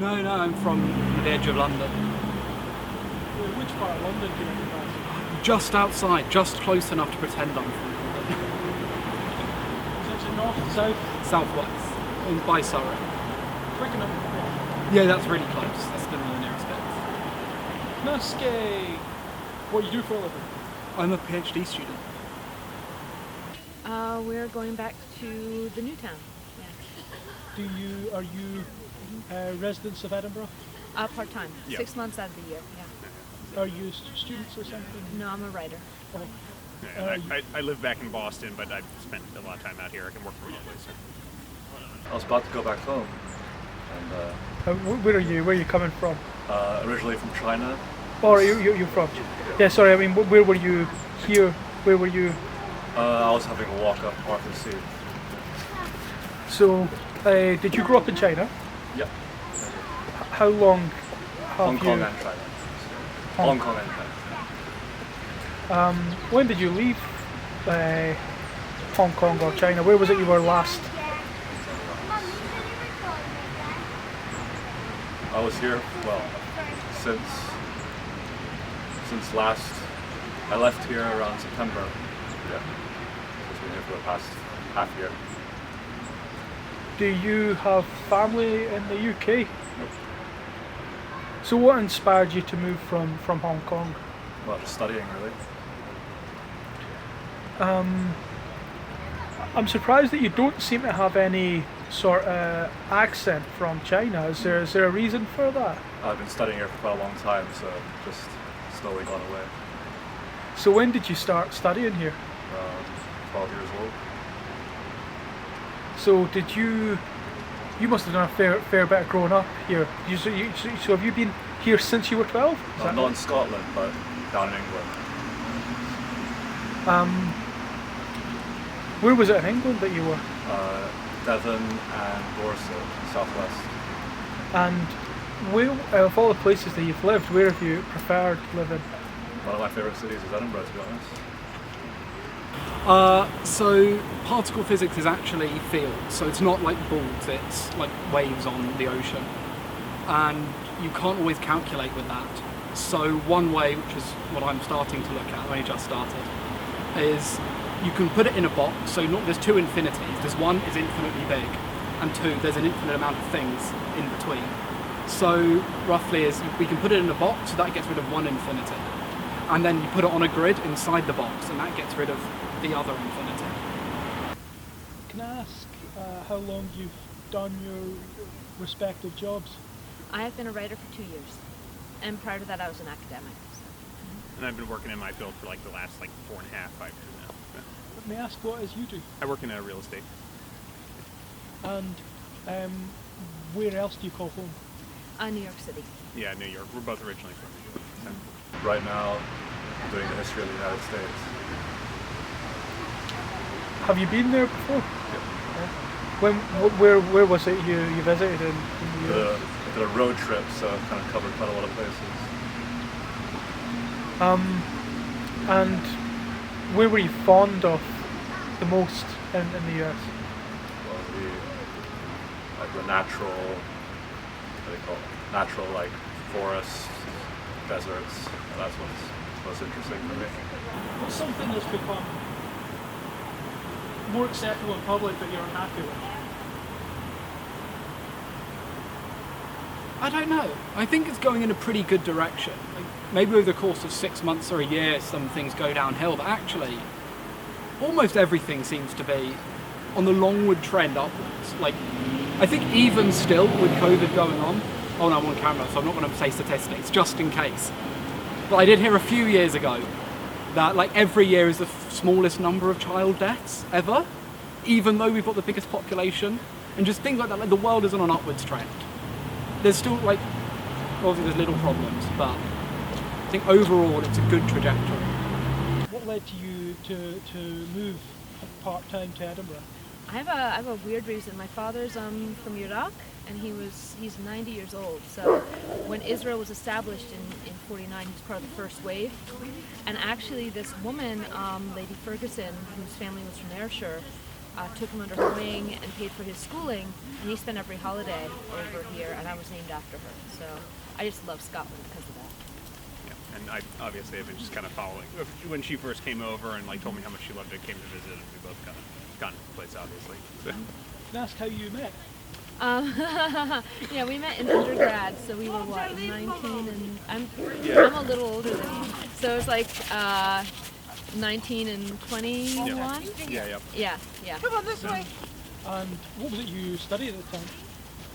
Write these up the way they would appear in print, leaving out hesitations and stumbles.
No, I'm from the edge of London. Which part of London do you recognise? Just outside, just close enough to pretend I'm from London. Is it north, south? Southwest, by Surrey. Twickenham? Yeah, that's really close. That's the nearest bit. Muskey! What do you do for a living? I'm a PhD student. We're going back to the new town. Yeah. Are you residents of Edinburgh? Part-time, Yeah. 6 months out of the year, yeah. Are you students or something? No, I'm a writer. Oh, Yeah, I live back in Boston, but I've spent a lot of time out here. I can work remotely. So. I was about to go back home, and where are you? Where are you coming from? originally from China. Or you're from? Yeah, sorry, I mean, where were you here? Where were you? I was having a walk up Arthur's Seat. So, did you grow up in China? Yep. How long have Hong you... Kong and China. Hong Kong and China. When did you leave Hong Kong or China? Where was it you were last? I was here, well, since last, I left here around September. Yeah. Just been here for the past half year. Do you have family in the UK? Nope. So what inspired you to move from Hong Kong? Well, just studying really. I'm surprised that you don't seem to have any sort of accent from China. Is there a reason for that? I've been studying here for quite a long time, so just slowly gone away. So when did you start studying here? Around 12 years old. So did you must have done a fair bit of growing up here. So have you been here since you were 12? Not in Scotland, but down in England. Where was it in England that you were? Devon and Dorset, southwest. And where, of all the places that you've lived, where have you preferred living? One of my favourite cities is Edinburgh, to be honest. So particle physics is actually fields, so it's not like balls, it's like waves on the ocean. And you can't always calculate with that. So one way, which is what I'm starting to look at, I've only just started, is you can put it in a box, so there's two infinities. There's one is infinitely big, and two, there's an infinite amount of things in between. So roughly is we can put it in a box, so that gets rid of one infinity. And then you put it on a grid inside the box, and that gets rid of the other infinity. Can I ask how long you've done your respective jobs? I have been a writer for 2 years, and prior to that I was an academic. So. And I've been working in my field for like the last 4.5, 5 years now. Let me ask what it is you do? I work in real estate. And where else do you call home? New York City. Yeah, New York. We're both originally from New York. So. Right now, I'm doing the history of the United States. Have you been there before? Yep. Where was it you visited in New York? Did a road trip, so I've kind of covered quite a lot of places. And where were you fond of the most in the US? Well, the natural, what do they call it? Natural like forests, deserts. That's what's most interesting for me. What's something that's become more acceptable in public that you're unhappy with? I don't know. I think it's going in a pretty good direction. Like, maybe over the course of 6 months or a year, some things go downhill, but actually, almost everything seems to be on the longward trend upwards. Like, I think even still with COVID going on, oh no, I'm on camera, so I'm not going to say statistics, just in case. But I did hear a few years ago that like every year is the smallest number of child deaths ever, even though we've got the biggest population, and just things like that. Like the world is on an upwards trend. There's still like, obviously there's little problems, but I think overall it's a good trajectory. What led you to move part-time to Edinburgh? I have a weird reason. My father's from Iraq, and he's 90 years old. So when Israel was established in 49, he was part of the first wave. And actually this woman, Lady Ferguson, whose family was from Ayrshire, took him under her wing and paid for his schooling, and he spent every holiday over here, and I was named after her. So I just love Scotland because of that. Yeah, and I obviously have been just kind of following when she first came over and like told me how much she loved it, came to visit, and we both kind of got into the place, obviously. So. Can I ask how you met? Yeah, we met in undergrad, so we were 19, and I'm a little older than you, so it's like 19 and 21. Yeah. Come on this way. And what was it you studied at the time?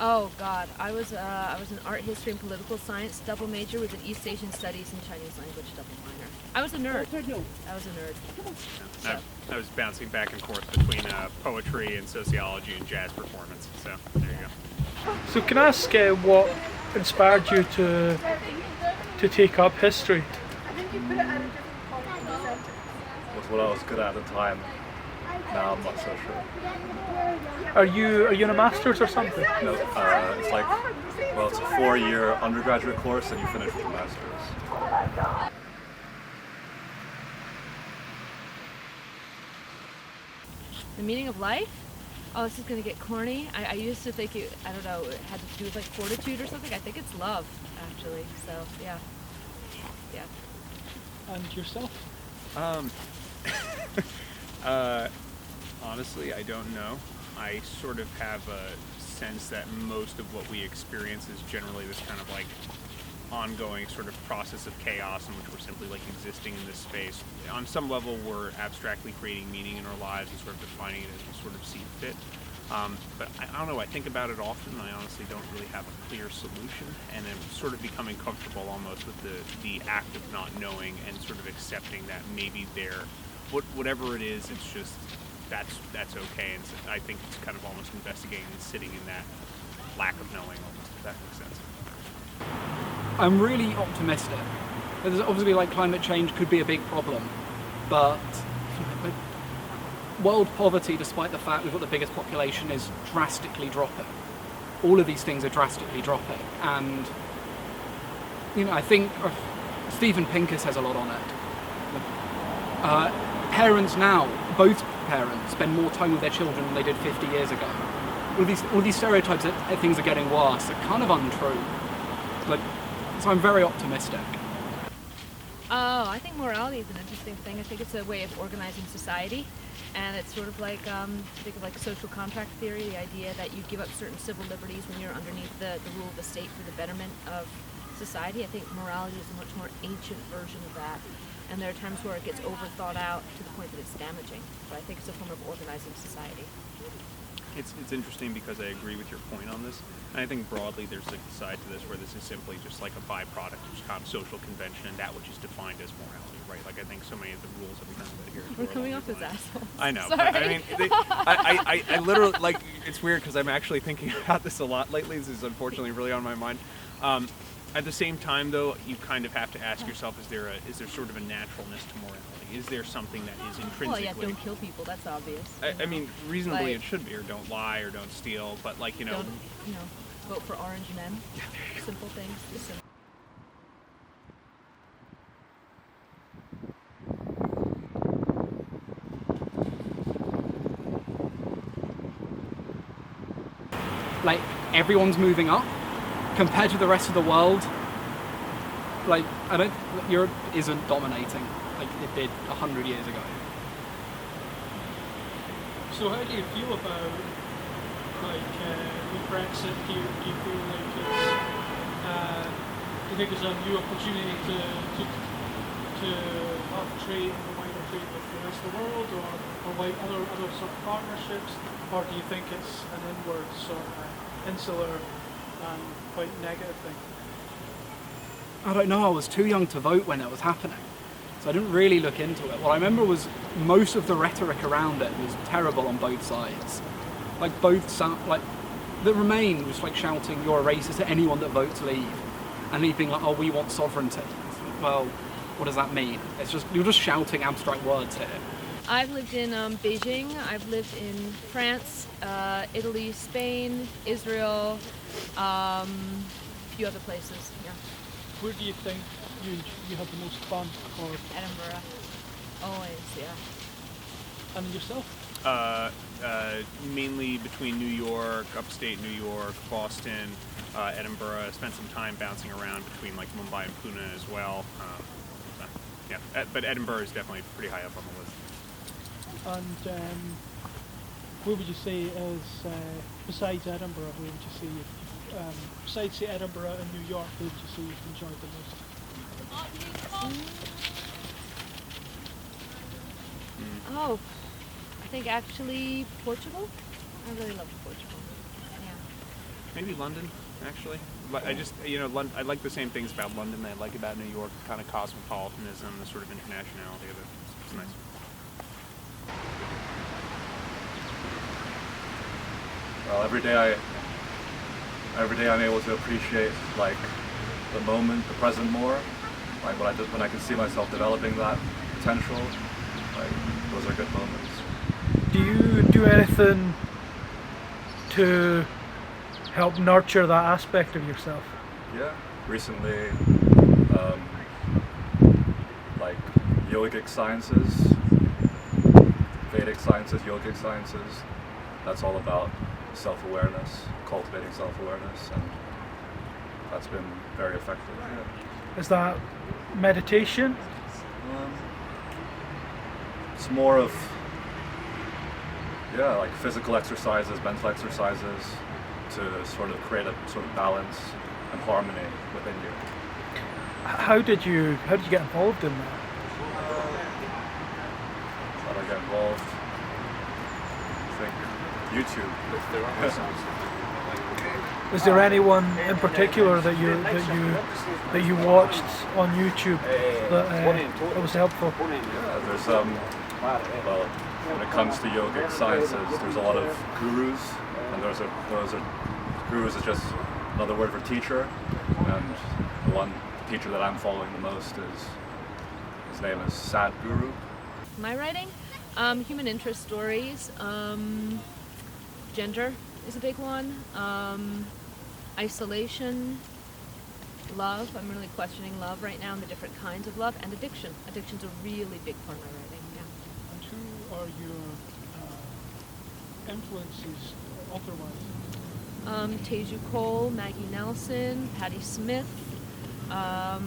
Oh God, I was an art history and political science double major with an East Asian studies and Chinese language double minor. I was a nerd. So. I was bouncing back and forth between poetry and sociology and jazz performance. So there you go. So can I ask what inspired you to take up history? Was what I was good at the time. Now I'm not so sure. Are you in a master's or something? No, it's like, well, it's a 4-year undergraduate course and you finish with a master's. The meaning of life? Oh, this is gonna get corny. I used to think it had to do with like fortitude or something. I think it's love, actually. So yeah. And yourself? Honestly, I don't know. I sort of have a sense that most of what we experience is generally this kind of like ongoing sort of process of chaos in which we're simply like existing in this space. On some level, we're abstractly creating meaning in our lives and sort of defining it as we sort of see fit. But I don't know, I think about it often and I honestly don't really have a clear solution, and I'm sort of becoming comfortable almost with the act of not knowing and sort of accepting that maybe whatever it is, it's just that's okay, and so I think it's kind of almost investigating and sitting in that lack of knowing almost, if that makes sense. I'm really optimistic. There's obviously like climate change could be a big problem, but world poverty, despite the fact we've got the biggest population, is drastically dropping. All of these things are drastically dropping, and I think Steven Pinker says a lot on it. Parents now, both parents, spend more time with their children than they did 50 years ago. All these stereotypes that things are getting worse are kind of untrue. So I'm very optimistic. Oh, I think morality is an interesting thing. I think it's a way of organizing society, and it's sort of like think of like social contract theory, the idea that you give up certain civil liberties when you're underneath the rule of the state for the betterment of society. I think morality is a much more ancient version of that, and there are times where it gets over thought out to the point that it's damaging. But I think it's a form of organizing society. It's interesting because I agree with your point on this, and I think broadly there's a side to this where this is simply just like a byproduct of kind of social convention, and that which is defined as morality, right? Like I think so many of the rules that we kind of here. We're coming off as assholes. I know. Sorry. I mean, I literally, like, it's weird because I'm actually thinking about this a lot lately. This is unfortunately really on my mind. At the same time, though, you kind of have to ask yourself: is there sort of a naturalness to morality? Is there something that is intrinsically? Well, yeah, don't kill people. That's obvious. I mean, reasonably, it should be, or don't lie, or don't steal. But like don't, vote for orange men. Simple things. Just simple. Like everyone's moving up compared to the rest of the world. Like Europe isn't dominating like it did 100 years ago. So how do you feel about with Brexit? Do you feel like do you think it's a new opportunity to have trade, wider trade with the rest of the world, or like other sort of partnerships, or do you think it's an inward sort of insular and quite negative thing? I don't know, I was too young to vote when it was happening, so I didn't really look into it. What I remember was most of the rhetoric around it was terrible on both sides. Like the Remain was like shouting, "You're a racist" to anyone that votes leave, and Leave being like, "Oh, we want sovereignty." Well, what does that mean? You're just shouting abstract words here. I've lived in Beijing. I've lived in France, Italy, Spain, Israel, a few other places. Yeah. Where do you think you have the most fun? Or Edinburgh. Always, yeah. And yourself? Mainly between New York, upstate New York, Boston, Edinburgh. I spent some time bouncing around between like Mumbai and Pune as well. So, yeah, but Edinburgh is definitely pretty high up on the list. And where would you say is, besides Edinburgh, where would you say, besides say Edinburgh and New York, where would you say you've enjoyed the most? Oh, I think actually Portugal. I really loved Portugal. Yeah. Maybe London, actually. But I just, I like the same things about London that I like about New York, the kind of cosmopolitanism, the sort of internationality of it. It's nice. Well, every day I'm able to appreciate like the moment, the present more. Like when I can see myself developing that potential, like those are good moments. Do you do anything to help nurture that aspect of yourself? Yeah, recently, like yogic sciences, Vedic sciences, yogic sciences. That's all about self-awareness, cultivating self-awareness, and that's been very effective. Yeah. Is that meditation? It's more of, like physical exercises, mental exercises to sort of create a sort of balance and harmony within you. How did you get involved in that? How do I get involved? I think YouTube. Is there anyone in particular that you watched on YouTube that was helpful? Yeah, there's well, when it comes to yogic sciences, there's a lot of gurus, and those are gurus is just another word for teacher, and the one teacher that I'm following the most his name is Sadhguru. My writing, human interest stories, gender is a big one, isolation, love. I'm really questioning love right now and the different kinds of love, and addiction. Addiction's a really big part of my writing. Yeah. And who are your influences otherwise? Teju Cole, Maggie Nelson, Patti Smith. Those are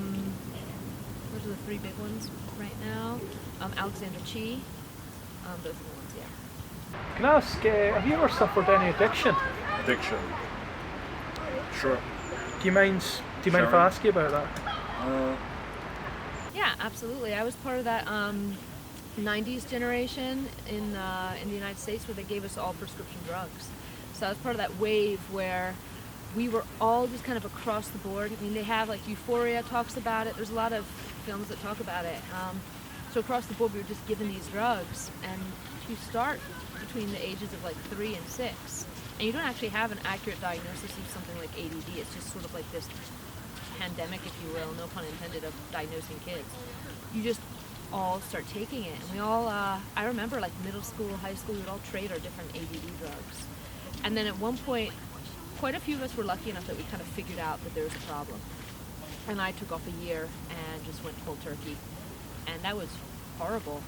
the three big ones right now. Alexander Chi. Those are the ones, yeah. Can I ask, have you ever suffered any addiction? Addiction. Sure. Do you mind if I ask you about that? Yeah, absolutely. I was part of that 90s generation in the United States where they gave us all prescription drugs. So I was part of that wave where we were all just kind of across the board. I mean, they have like Euphoria talks about it. There's a lot of films that talk about it. So across the board, we were just given these drugs, and you start between the ages of like 3 and 6, and you don't actually have an accurate diagnosis of something like ADD. It's just sort of like this pandemic, if you will, no pun intended, of diagnosing kids. You just all start taking it, and we all, I remember like middle school, high school, we would all trade our different ADD drugs. And then at one point, quite a few of us were lucky enough that we kind of figured out that there was a problem. And I took off a year and just went cold turkey. And that was horrible.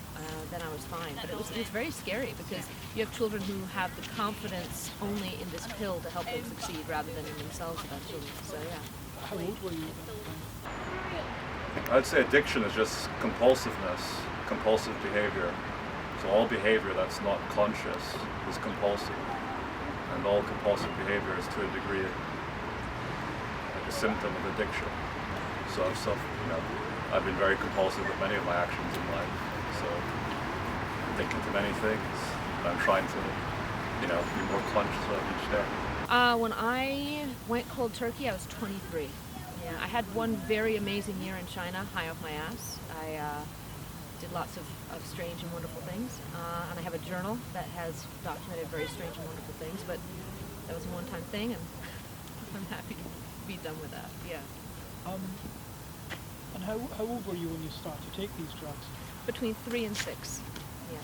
Then I was fine. But it was very scary because you have children who have the confidence only in this pill to help them succeed rather than in themselves eventually. So yeah. How old were you? I'd say addiction is just compulsiveness, compulsive behavior. So all behavior that's not conscious is compulsive. And all compulsive behavior is to a degree like a symptom of addiction. So I've been very compulsive with many of my actions in life. So I'm thinking too many things, and I'm trying to, be more conscious of each day. When I went cold turkey, I was 23. Yeah, I had one very amazing year in China, high off my ass. I did lots of strange and wonderful things, and I have a journal that has documented very strange and wonderful things, but that was a one-time thing, and I'm happy to be done with that, yeah. And how old were you when you started to take these drugs? Between 3 and 6, yeah.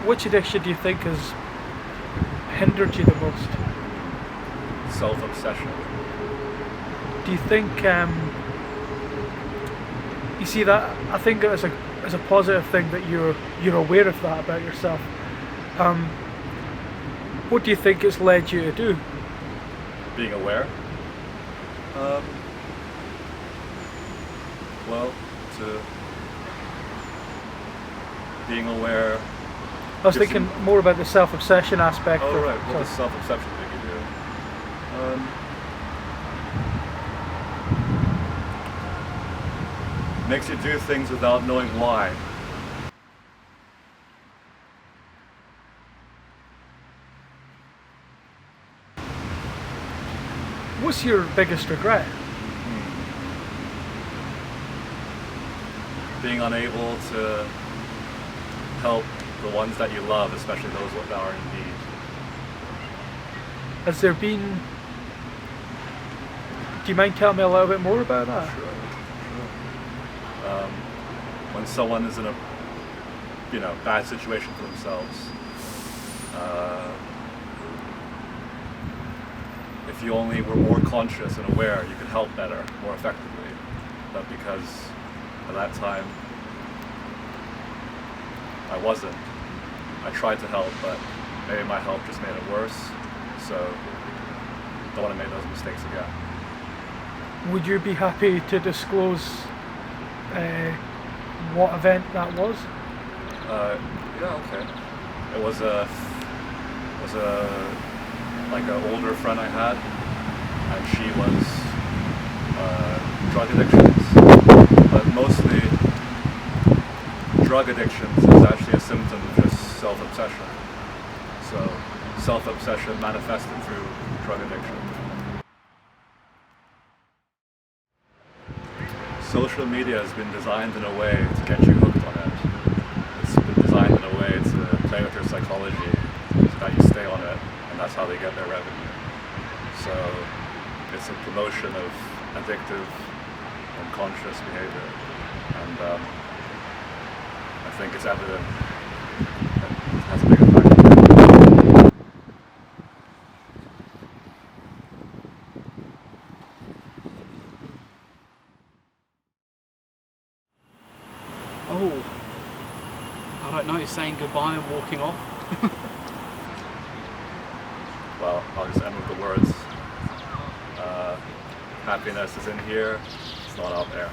Which addiction do you think has hindered you the most? Self-obsession. Do you think, you see that, I think as as a positive thing that you're aware of that about yourself. What do you think it's led you to do? Being aware. Well, to being aware. I was thinking more about the self-obsession aspect. Oh, of, right. What so- does self-obsession make you do? Makes you do things without knowing why. What's your biggest regret? Being unable to help the ones that you love, especially those that are in need. Has there been... Do you mind telling me a little bit more about that? Sure. When someone is in a bad situation for themselves, if you only were more conscious and aware, you could help better, more effectively. But because at that time I wasn't, I tried to help, but maybe my help just made it worse. So don't want to make those mistakes again. Would you be happy to disclose what event that was? Yeah, okay. It was a like an older friend I had, and she was drug addictions, but mostly drug addictions is actually a symptom of just self-obsession. So self-obsession manifested through drug addiction. Social media has been designed in a way to get you hooked on it. It's been designed in a way to play with your psychology so that you stay on it, and that's how they get their revenue. So it's a promotion of addictive, unconscious behavior, and I think it's evident that it has a big effect. Oh, I don't know, saying goodbye and walking off. Well, I'll just end with the words. Happiness is in here, it's not out there.